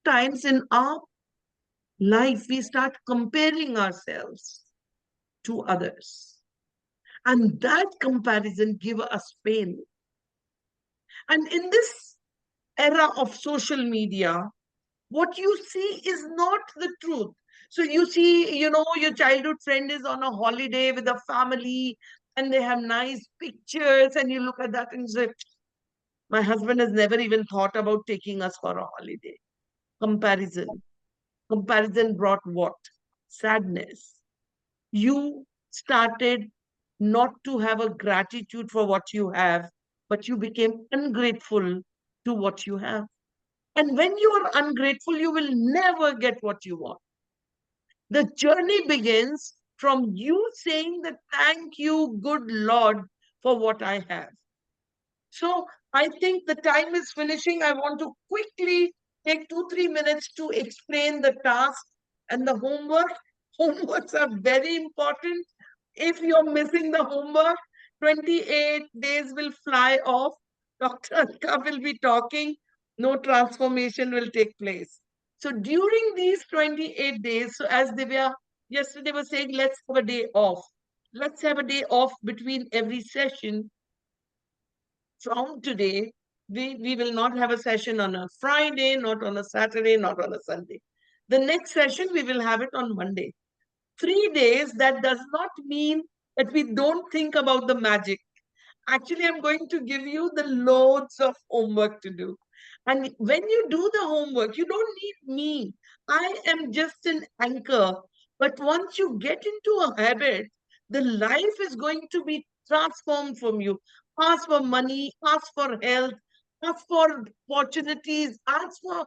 Times in our life, we start comparing ourselves to others. And that comparison give us pain. And in this era of social media, what you see is not the truth. So you see, your childhood friend is on a holiday with a family and they have nice pictures, and you look at that and say, my husband has never even thought about taking us for a holiday. Comparison. Comparison brought what? Sadness. You started not to have a gratitude for what you have, but you became ungrateful to what you have. And when you are ungrateful, you will never get what you want. The journey begins from you saying that thank you, good Lord, for what I have. So I think the time is finishing. I want to quickly take 2, 3 minutes to explain the task and the homework. Homeworks are very important. If you're missing the homework, 28 days will fly off. Dr. Alka will be talking. No transformation will take place. So during these 28 days, so as they were yesterday was saying, let's have a day off. Let's have a day off between every session. From today, we will not have a session on a Friday, not on a Saturday, not on a Sunday. The next session, we will have it on Monday. 3 days, that does not mean that we don't think about the magic. Actually, I'm going to give you the loads of homework to do. And when you do the homework, you don't need me. I am just an anchor. But once you get into a habit, the life is going to be transformed from you. Ask for money, ask for health, ask for opportunities, ask for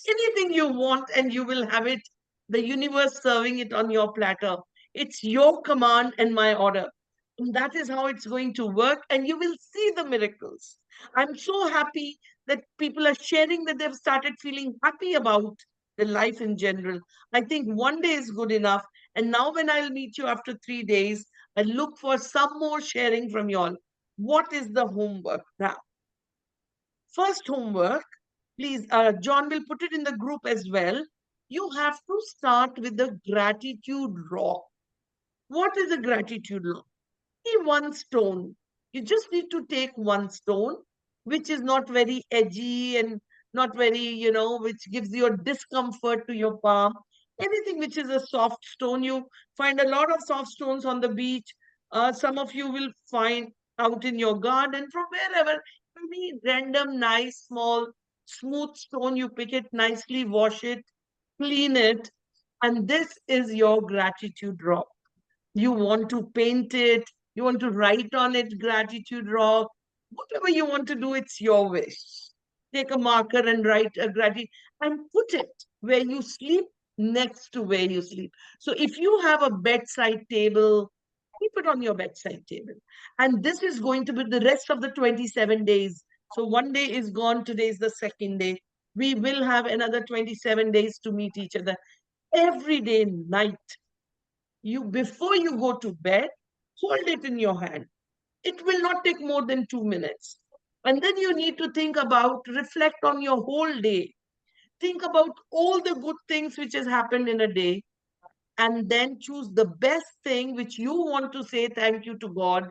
anything you want, and you will have it. The universe serving it on your platter. It's your command and my order. And that is how it's going to work, and you will see the miracles. I'm so happy that people are sharing that they've started feeling happy about the life in general. I think one day is good enough. And now, when I'll meet you after 3 days, I look for some more sharing from you all. What is the homework now? First homework, please, John will put it in the group as well. You have to start with the gratitude rock. What is a gratitude rock? One stone. You just need to take one stone, which is not very edgy and not very, which gives you a discomfort to your palm. Anything which is a soft stone, you find a lot of soft stones on the beach. Some of you will find out in your garden from wherever. Any random, nice, small, smooth stone, you pick it nicely, wash it, clean it, and this is your gratitude rock. You want to paint it, you want to write on it gratitude rock, whatever you want to do, it's your wish. Take a marker and write a gratitude and put it where you sleep, next to where you sleep. So if you have a bedside table, keep it on your bedside table. And this is going to be the rest of the 27 days. So one day is gone, today is the second day. We will have another 27 days to meet each other. Every day night, you, before you go to bed, hold it in your hand. It will not take more than 2 minutes. And then you need to think about, reflect on your whole day. Think about all the good things which has happened in a day, and then choose the best thing which you want to say thank you to God,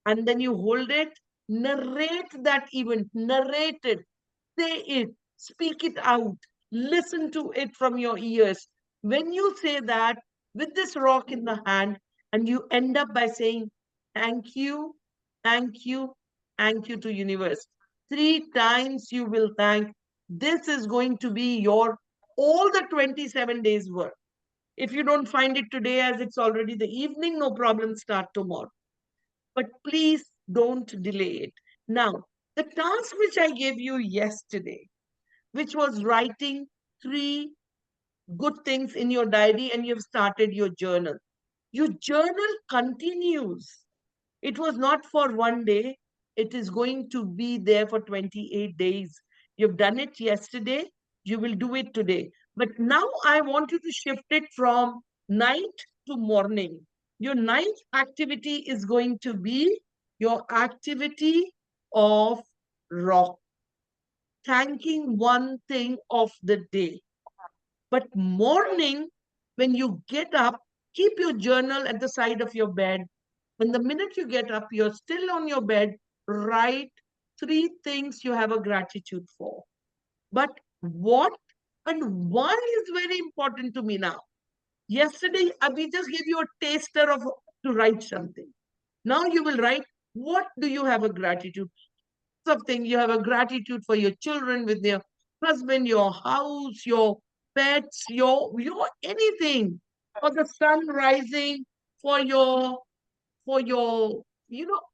and then you hold it, narrate that event, narrate it, say it, speak it out, listen to it from your ears. When you say that with this rock in the hand, and you end up by saying, thank you, thank you, thank you to universe. 3 times you will thank. This is going to be your all the 27 days work. If you don't find it today, as it's already the evening, no problem, start tomorrow. But please don't delay it. Now, the task which I gave you yesterday, which was writing 3 good things in your diary, and you've started your journal. Your journal continues. It was not for one day. It is going to be there for 28 days. You've done it yesterday. You will do it today. But now I want you to shift it from night to morning. Your night activity is going to be your activity of rock, thanking one thing of the day. But morning, when you get up, keep your journal at the side of your bed. And the minute you get up, you're still on your bed, write 3 things you have a gratitude for. But what and why is very important to me now. Yesterday, we just gave you a taster of to write something. Now you will write, what do you have a gratitude? Something you have a gratitude for your children, with their husband, your house, your pets, your anything, for the sun rising, for your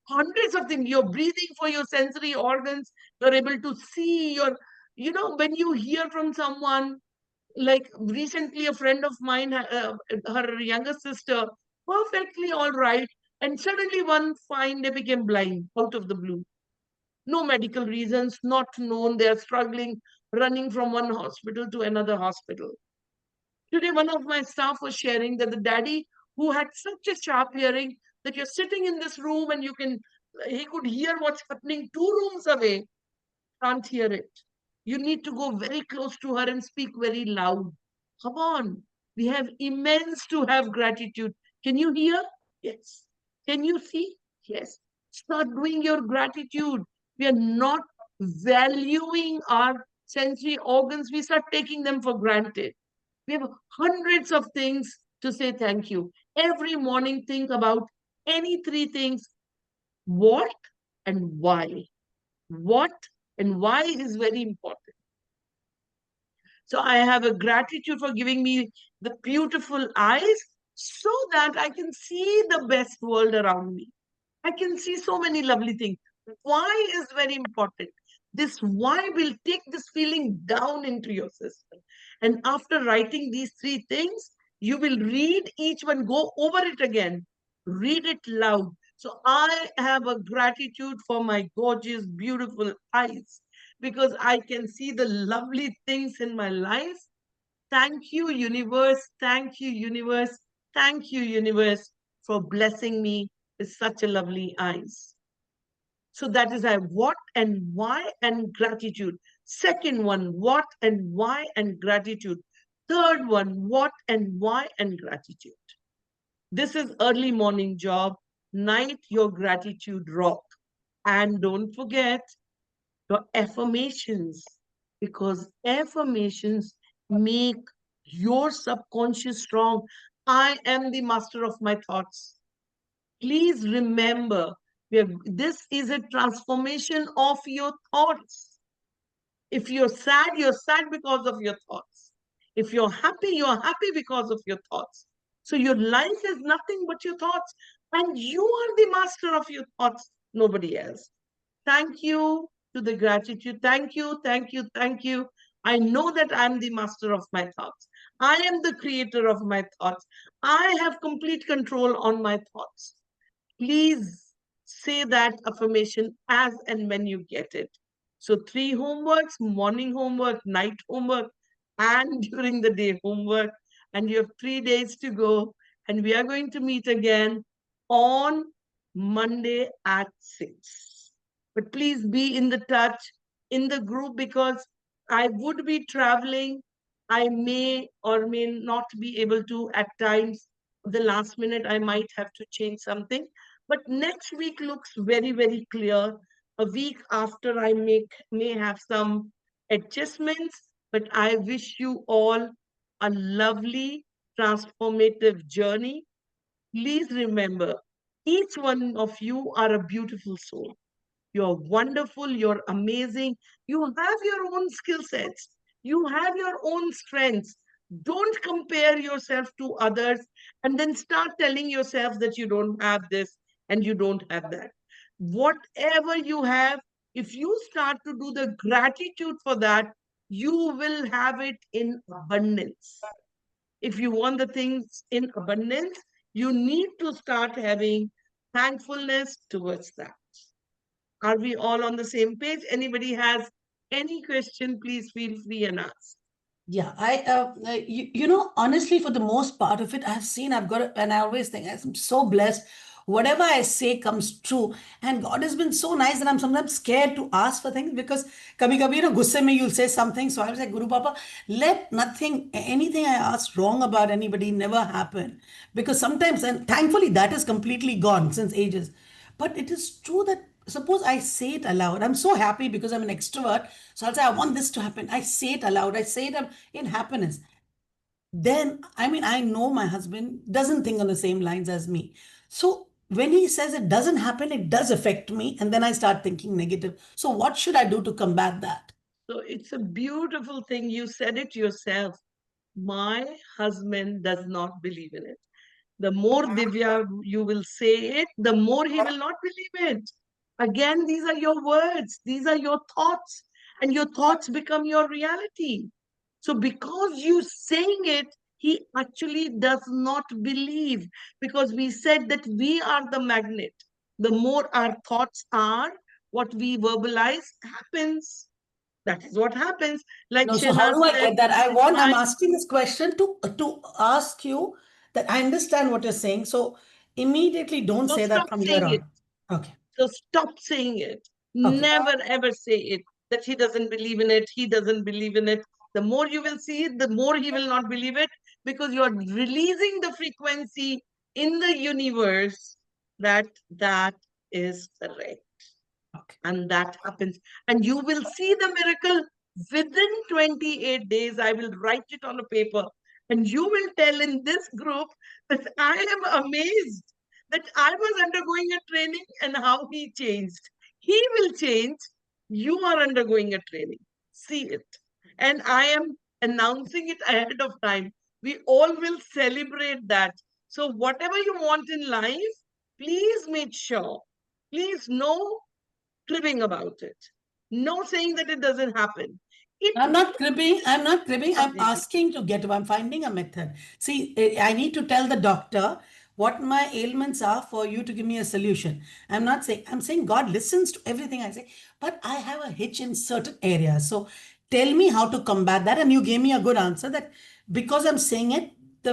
hundreds of things. You're breathing, for your sensory organs. You're able to see your, when you hear from someone, like recently a friend of mine, her younger sister, perfectly all right, and suddenly one fine day became blind out of the blue. No medical reasons, not known. They are struggling, running from one hospital to another hospital. Today, one of my staff was sharing that the daddy, who had such a sharp hearing, that you're sitting in this room and he could hear what's happening 2 rooms away, can't hear it. You need to go very close to her and speak very loud. Come on. We have immense to have gratitude. Can you hear? Yes. Can you see? Yes. Start doing your gratitude. We are not valuing our sensory organs. We start taking them for granted. We have hundreds of things to say thank you. Every morning, think about any 3 things: what and why. What and why is very important. So I have a gratitude for giving me the beautiful eyes so that I can see the best world around me. I can see so many lovely things. Why is very important. This why will take this feeling down into your system. And after writing these 3 things, you will read each one, go over it again, read it loud. So I have a gratitude for my gorgeous, beautiful eyes because I can see the lovely things in my life. Thank you, universe. Thank you, universe. Thank you, universe, for blessing me with such a lovely eyes. So that is a what and why and gratitude. Second one, what and why and gratitude. Third one, what and why and gratitude. This is early morning job. Night, your gratitude rock. And don't forget your affirmations, because affirmations make your subconscious strong. I am the master of my thoughts. Please remember, this is a transformation of your thoughts. If you're sad because of your thoughts. If you're happy because of your thoughts. So your life is nothing but your thoughts. And you are the master of your thoughts, nobody else. Thank you to the gratitude. Thank you, thank you, thank you. I know that I'm the master of my thoughts. I am the creator of my thoughts. I have complete control on my thoughts. Please say that affirmation as and when you get it. So 3 homeworks: morning homework, night homework, and during the day homework. And you have 3 days to go. And we are going to meet again on Monday at 6. But please be in the touch in the group, because I would be traveling. I may or may not be able to at times. The last minute, I might have to change something. But next week looks very, very clear. A week after, I may have some adjustments, but I wish you all a lovely, transformative journey. Please remember, each one of you are a beautiful soul. You're wonderful, you're amazing. You have your own skill sets, you have your own strengths. Don't compare yourself to others and then start telling yourself that you don't have this and you don't have that. Whatever you have, if you start to do the gratitude for that, you will have it in abundance. If you want the things in abundance, you need to start having thankfulness towards that. Are we all on the same page? Anybody has any question, please feel free and ask. Yeah, honestly, for the most part of it, I've seen, and I always think I'm so blessed. Whatever I say comes true. And God has been so nice that I'm sometimes scared to ask for things because gusse mein you'll say something. So I was like, Guru Papa, let anything I ask wrong about anybody never happen. Because sometimes, and thankfully, that is completely gone since ages. But it is true that suppose I say it aloud. I'm so happy because I'm an extrovert. So I'll say, I want this to happen. I say it aloud. I say it in happiness. Then, I know my husband doesn't think on the same lines as me. So when he says it doesn't happen, it does affect me. And then I start thinking negative. So what should I do to combat that? So it's a beautiful thing. You said it yourself. My husband does not believe in it. The more Divya you will say it, the more he will not believe it. Again, these are your words, these are your thoughts, and your thoughts become your reality. So, because you saying it, he actually does not believe, because we said that we are the magnet. The more our thoughts are, what we verbalize happens. That is what happens. Like No, so how Shehnaz do I said, get that? I'm I asking this question to ask you that I understand what you're saying. So Immediately don't So say that stop from here saying it. on. Okay. So stop saying it. Okay. Never ever say it that he doesn't believe in it. He doesn't believe in it. The more you will see it, the more he will not believe it, because you are releasing the frequency in the universe that that is correct. Okay. And that happens. And you will see the miracle within 28 days. I will write it on a paper. And you will tell in this group that I am amazed that I was undergoing a training and how he changed. He will change. You are undergoing a training. See it. And I am announcing it ahead of time. We all will celebrate that. So, whatever you want in life, please make sure. Please know cribbing about it. No saying that it doesn't happen. It I'm not will cribbing. I'm not cribbing. I'm completely. asking to get. I'm finding a method. See, I need to tell the doctor what my ailments are for you to give me a solution. I'm not saying. I'm saying God listens to everything I say, but I have a hitch in certain areas. So tell me how to combat that. And you gave me a good answer that because I'm saying it, the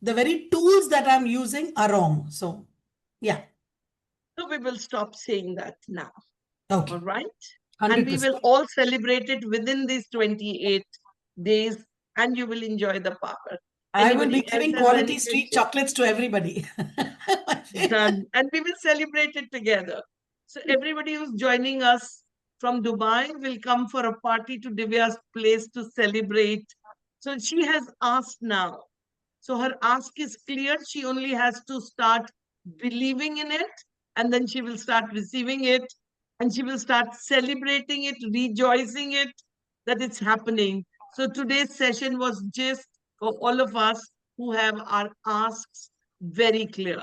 very tools that I'm using are wrong. So yeah. So we will stop saying that now. All Okay. right. And we 100%. will all celebrate it within these 28 days, and you will enjoy the power. I will be Anybody else giving has quality any street question? chocolates to everybody. Done. And we will celebrate it together. So everybody who's joining us from Dubai will come for a party to Divya's place to celebrate. So she has asked now. So her ask is clear. She only has to start believing in it, and then she will start receiving it, and she will start celebrating it, rejoicing it that it's happening. So today's session was just for all of us who have our asks very clear.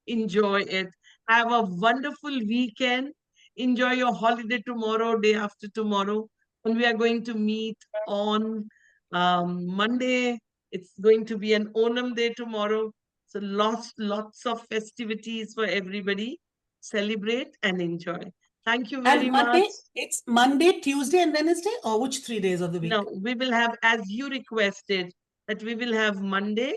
Enjoy it. Have a wonderful weekend. Enjoy your holiday tomorrow, day after tomorrow. And we are going to meet on Monday. It's going to be an Onam day tomorrow. So lots of festivities for everybody. Celebrate and enjoy. Thank you And very much. Monday, it's Monday, Tuesday, and Wednesday, or which 3 days of the Now week? we will have, as you requested, that we will have Monday,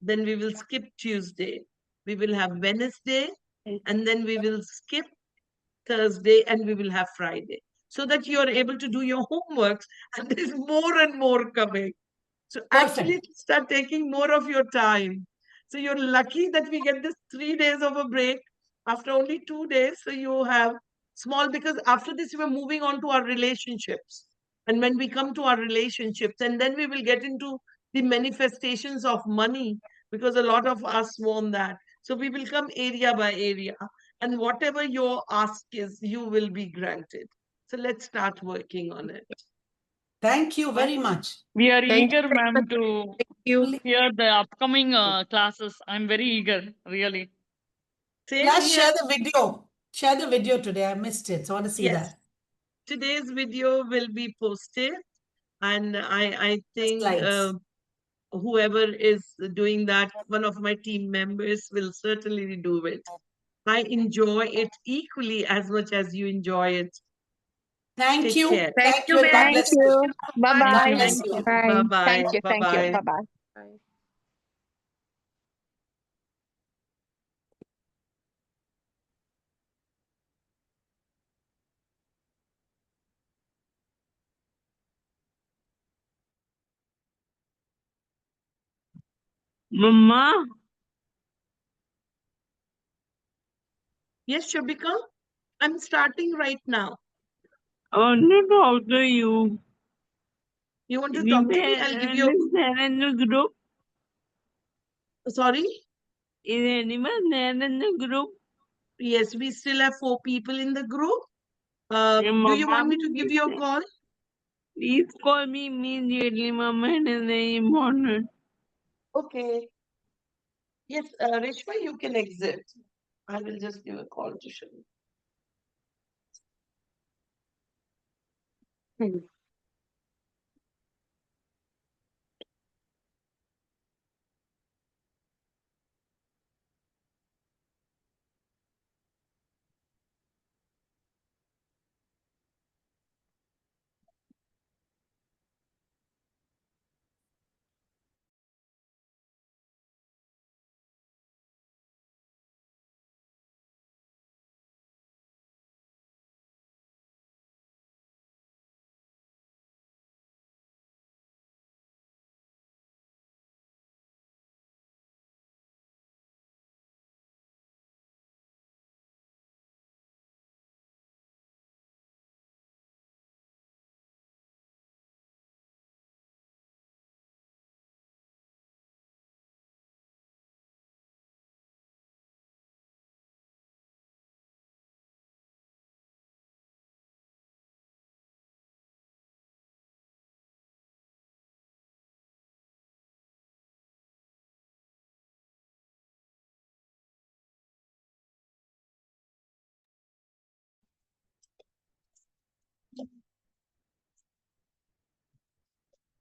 then we will skip Tuesday. We will have Wednesday, and then we will skip Thursday, and we will have Friday. So that you are able to do your homeworks, and there's more and more coming. So actually, Perfect. start taking more of your time. So you're lucky that we get this 3 days of a break after only 2 days. So you have small, because after this, we're moving on to our relationships. And when we come to our relationships, and then we will get into the manifestations of money, because a lot of us want that. So we will come area by area. And whatever your ask is, you will be granted. So let's start working on it. Thank you Right? very much. We are Thank you eager, very much. ma'am, to Thank you. hear the upcoming classes. I'm very eager, really. Same Plus, here. share the video. Share the video today. I missed it. So I want to see Yes. that. Today's video will be posted, and I The think slides. whoever is doing that, one of my team members will certainly do it. I enjoy it equally as much as you enjoy it. Thank Take you. care. Thank Thank you, you, and God ma'am. Thank bless you. you. Bye Bye. Thank God you. bye. bless Thank you. you. Bye. Bye Thank bye. you. Bye Thank you. bye. Bye bye. Bye. Mama, Yes, Shabika, I'm starting right now. I want to talk to you. You want to talk to me? Anywhere I'll give you. there in the group? Sorry? Is anyone there in the group? Yes, we still have 4 people in the group. Hey, Do you want Mama, me to give you a call? please call me immediately. Mama, it is very important. Okay. Yes, Reshma, you can exit. I will just give a call to Shabika.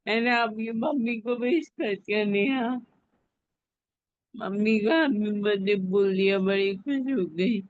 मैंने आपकी mummy को भी स्पर्श कर लिया। Mummy का happy birthday बोल दिया, बड़ी खुश हो गई।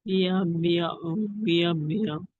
Yeah, yeah, yeah, yeah.